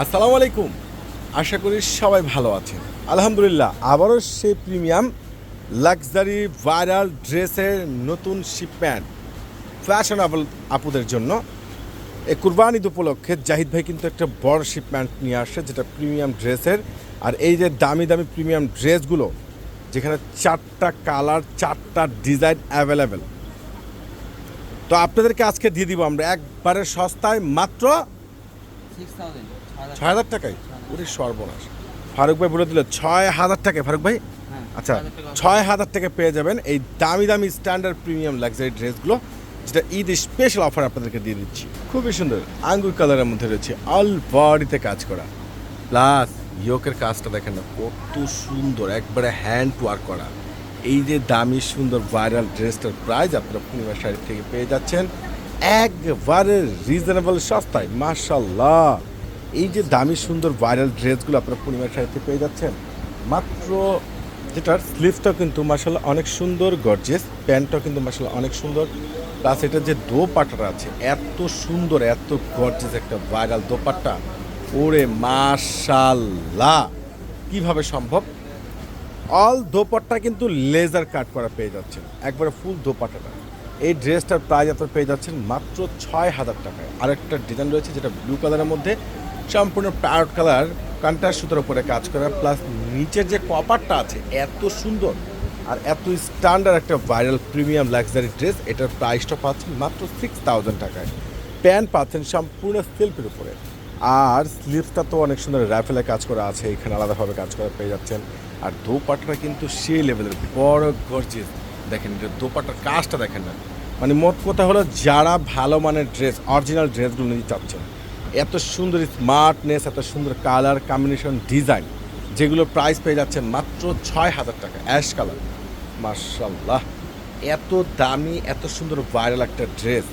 আসসালামু আলাইকুম। আশা করি সবাই ভালো আছেন। আলহামদুলিল্লাহ, আবারও সেই প্রিমিয়াম লাক্সারি ভাইরাল ড্রেসের নতুন শিপমেন্ট ফ্যাশনেবল আপুদের জন্য এই কুরবানি ঈদ উপলক্ষে জাহিদ ভাই কিন্তু একটা বড় শিপমেন্ট নিয়ে আসছে, যেটা প্রিমিয়াম ড্রেসের। আর এই যে দামি দামি প্রিমিয়াম ড্রেসগুলো, যেখানে 4টা কালার 4টা ডিজাইন অ্যাভেলেবেল, তো আপনাদেরকে আজকে দিয়ে দিব আমরা একবারে সস্তায় মাত্র 6,000 টাকায়। ওরে সর্বনাশ, ফারুক ভাই বলে দিল 6,000 টাকায়। ফারুক ভাই, আচ্ছা 6,000 টাকা পেয়ে যাবেন এই দামি দামি স্ট্যান্ডার্ড প্রিমিয়াম লাক্সারি ড্রেসগুলো, যেটা ঈদ স্পেশাল অফার আপনাদেরকে দিয়ে দিচ্ছি। খুবই সুন্দর আঙ্গুর কালারের মধ্যে রয়েছে, অল বডিতে কাজ করা, প্লাস ইয়োকের কাজটা দেখেন না কত সুন্দর, একবারে হ্যান্ড ওয়ার্ক করা। এই যে দামি সুন্দর ভাইরাল ড্রেসটার প্রাইস আপনারা পূর্ণিমা শাড়ি থেকে পেয়ে যাচ্ছেন একবারে রিজনেবল সস্তায়। মাশাল্লাহ, এই যে দামি সুন্দর ভাইরাল ড্রেসগুলো আপনারা পূর্ণিমা শাড়িতে পেয়ে যাচ্ছেন মাত্র, যেটার স্লিভটাও কিন্তু মাশাল্লাহ অনেক সুন্দর, গর্জিয়াস প্যান্টটাও কিন্তু মাশাল্লাহ অনেক সুন্দর, প্লাস এটার যে দোপাট্টাটা আছে এত সুন্দর, এত গর্জিয়াস একটা ভাইরাল দোপাট্টা। ওরে মাশাল্লাহ, কিভাবে সম্ভব! অল দোপাট্টা কিন্তু লেজার কাট করা পেয়ে যাচ্ছেন, একবারে ফুল দোপাট্টাটা। এই ড্রেসটার প্রাইস আপনারা পেয়ে যাচ্ছেন মাত্র 6,000 টাকায়। আরেকটা ডিজাইন রয়েছে যেটা ব্লু কালারের মধ্যে, সম্পূর্ণ প্যারট কালার কন্ট্রাস্ট সুতোর উপরে কাজ করা, প্লাস নিচের যে কপারটা আছে এত সুন্দর আর এত স্ট্যান্ডার্ড একটা ভাইরাল প্রিমিয়াম লাক্সারি ড্রেস। এটার প্রাইসটা পাচ্ছেন মাত্র 6,000 টাকায়। প্যান্ট পাচ্ছেন সম্পূর্ণ সিল্কের উপরে, আর স্লিভসটা তো অনেক সুন্দর র্যাফেলে কাজ করা আছে, এখানে আলাদাভাবে কাজ করা পেয়ে যাচ্ছেন। আর দোপাট্টাটা কিন্তু সেই লেভেলের বড় গর্জিয়াস, দেখেন এটা দোপাট্টার কাজটা দেখেন না, মানে মোট কথা হলো যারা ভালো মানের ড্রেস, অরিজিনাল ড্রেসগুলো নিতে চাচ্ছেন, এত সুন্দর স্মার্টনেস, এত সুন্দর কালার কম্বিনেশন, ডিজাইন, যেগুলোর প্রাইস পেয়ে যাচ্ছেন মাত্র 6,000 টাকা। অ্যাশ কালার, মাশাল্লাহ, এত দামি এত সুন্দর ভাইরাল একটা ড্রেস,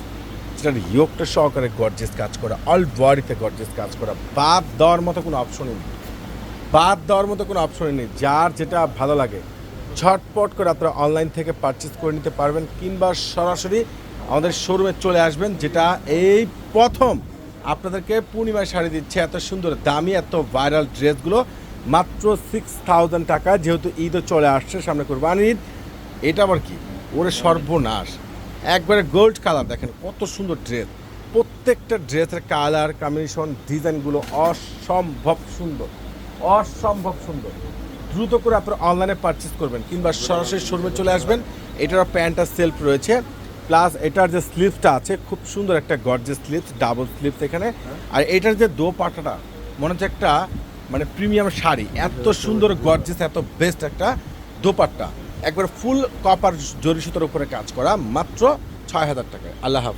যেটার ইয়োগটা সহকারে গর্জিয়াস কাজ করা, অল বডিতে গর্জিয়াস কাজ করা, বাদ দেওয়ার মতো কোনো অপশনই নেই, বাদ দেওয়ার মতো কোনো অপশনই নেই। যার যেটা ভালো লাগে ঝটপট করে আপনারা অনলাইন থেকে পারচেস করে নিতে পারবেন, কিংবা সরাসরি আমাদের শোরুমে চলে আসবেন, যেটা এই প্রথম আপনাদেরকে পূর্ণিমায় শাড়ি দিচ্ছে এত সুন্দর দামি এত ভাইরাল ড্রেসগুলো মাত্র 6,000 টাকা। যেহেতু ঈদও চলে আসছে সামনে, কুরবানির ঈদ, এটা আবার কি, ওরে সর্বনাশ, একবারে গোল্ড কালার, দেখেন কত সুন্দর ড্রেস, প্রত্যেকটা ড্রেসের কালার কম্বিনেশন ডিজাইনগুলো অসম্ভব সুন্দর, অসম্ভব সুন্দর। দ্রুত করে আপনারা অনলাইনে পারচেস করবেন কিংবা সরাসরি শোরুমে চলে আসবেন। এটারও প্যান্টটা সেলফ রয়েছে, প্লাস এটার যে স্লিভসটা আছে খুব সুন্দর একটা গর্জিয়াস স্লিভস, ডাবল স্লিভস এখানে। আর এটার যে দোপাট্টাটা মনে হচ্ছে একটা মানে প্রিমিয়াম শাড়ি, এত সুন্দর গর্জিয়াস, এত বেস্ট একটা দোপাট্টা, একবার ফুল কপার জরি সুতোর উপরে কাজ করা, মাত্র 6,000 টাকায়। আল্লাহ হাফেজ।